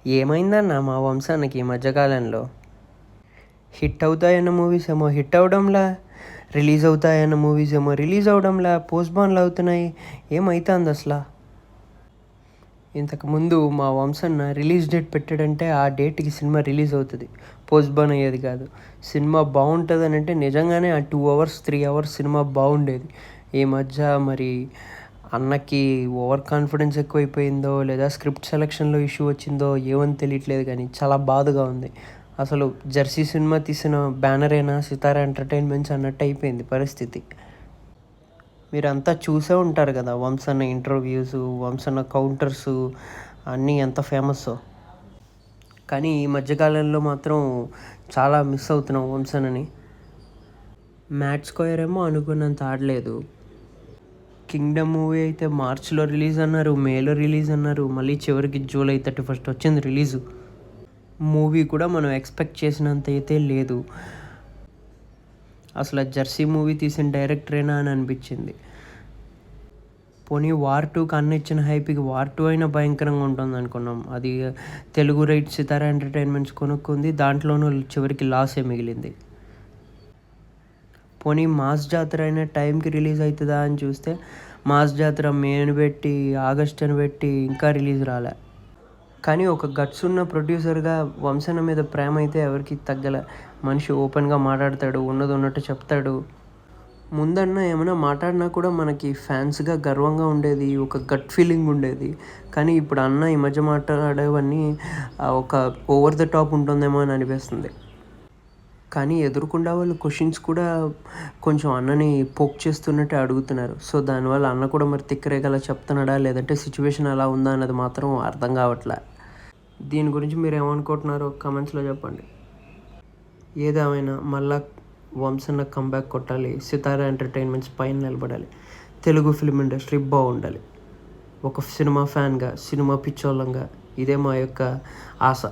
ఏమైందన్న మా వంశానికి ఈ మధ్యకాలంలో? హిట్ అవుతాయన్న మూవీస్ ఏమో హిట్ అవ్వడంలా, రిలీజ్ అవుతాయన్న మూవీస్ ఏమో రిలీజ్ అవ్వడంలా, పోస్ట్‌పోన్‌లు అవుతున్నాయి. ఏమైతుంది అసలు? ఇంతకుముందు మా వంశన్న రిలీజ్ డేట్ పెట్టాడంటే ఆ డేట్‌కి సినిమా రిలీజ్ అవుతుంది. పోస్ట్‌పోన్ అయ్యేది కాదు. సినిమా బాగుంటుందని అంటే నిజంగానే ఆ 2 అవర్స్ 3 అవర్స్ సినిమా బాగుండేది. ఈ మధ్య మరి అన్నకి ఓవర్ కాన్ఫిడెన్స్ ఎక్కువైపోయిందో లేదా స్క్రిప్ట్ సెలక్షన్లో ఇష్యూ వచ్చిందో ఏమని తెలియట్లేదు కానీ చాలా బాధగా ఉంది. అసలు జెర్సీ సినిమా తీసిన బ్యానరేనా సితారా ఎంటర్టైన్మెంట్స్ అన్నట్టు అయిపోయింది పరిస్థితి. మీరంతా చూసే ఉంటారు కదా వంశన్న ఇంటర్వ్యూస్, వంశన్న కౌంటర్స్ అన్నీ ఎంత ఫేమస్సో. కానీ ఈ మధ్యకాలంలో మాత్రం చాలా మిస్ అవుతున్నాం వంశన్నని. మ్యాట్ స్క్వేర్ ఏమో అనుకున్నంత ఆడలేదు. కింగ్డమ్ మూవీ అయితే మార్చ్లో రిలీజ్ అన్నారు, మేలో రిలీజ్ అన్నారు, మళ్ళీ చివరికి జూలై 31 వచ్చింది రిలీజు. మూవీ కూడా మనం ఎక్స్పెక్ట్ చేసినంత అయితే లేదు. అసలు జెర్సీ మూవీ తీసిన డైరెక్టరేనా అని అనిపించింది. పోనీ వార్ 2కి అన్న ఇచ్చిన హైప్కి వార్ 2 అయినా భయంకరంగా ఉంటుంది అనుకున్నాం. అది తెలుగు రైట్స్ సితారా ఎంటర్టైన్మెంట్స్ కొనుక్కుంది, దాంట్లోనూ చివరికి లాసే మిగిలింది. పోనీ మాస్ జాతర అయినా టైంకి రిలీజ్ అవుతుందా అని చూస్తే మాస్ జాతర మేని పెట్టి ఆగస్ట్ అని పెట్టి ఇంకా రిలీజ్ రాలే. కానీ ఒక గట్స్ ఉన్న ప్రొడ్యూసర్గా వంశన్న మీద ప్రేమ అయితే ఎవరికి తగ్గలే. మనిషి ఓపెన్గా మాట్లాడతాడు, ఉన్నది ఉన్నట్టు చెప్తాడు. ముందన్న ఏమైనా మాట్లాడినా కూడా మనకి ఫ్యాన్స్గా గర్వంగా ఉండేది, ఒక గట్ ఫీలింగ్ ఉండేది. కానీ ఇప్పుడు అన్న ఈ మధ్య మాట్లాడేవన్నీ ఒక ఓవర్ ద టాప్ ఉంటుందేమో అని అనిపిస్తుంది. కానీ ఎదురుకుండా వాళ్ళు క్వశ్చన్స్ కూడా కొంచెం అన్నని పోక్ చేస్తున్నట్టే అడుగుతున్నారు. సో దానివల్ల అన్న కూడా మరి తిక్కరేగలా చెప్తున్నాడా లేదంటే సిచ్యువేషన్ అలా ఉందా అన్నది మాత్రం అర్థం కావట్లే. దీని గురించి మీరు ఏమనుకుంటున్నారో కమెంట్స్లో చెప్పండి. ఏదేమైనా మళ్ళా వంశన్న కంబ్యాక్ కొట్టాలి, సితారా ఎంటర్టైన్మెంట్స్ పైన నిలబడాలి, తెలుగు ఫిల్మ్ ఇండస్ట్రీ బాగుండాలి. ఒక సినిమా ఫ్యాన్గా, సినిమా పిచ్చోళ్ళంగా ఇదే మా యొక్క ఆశ.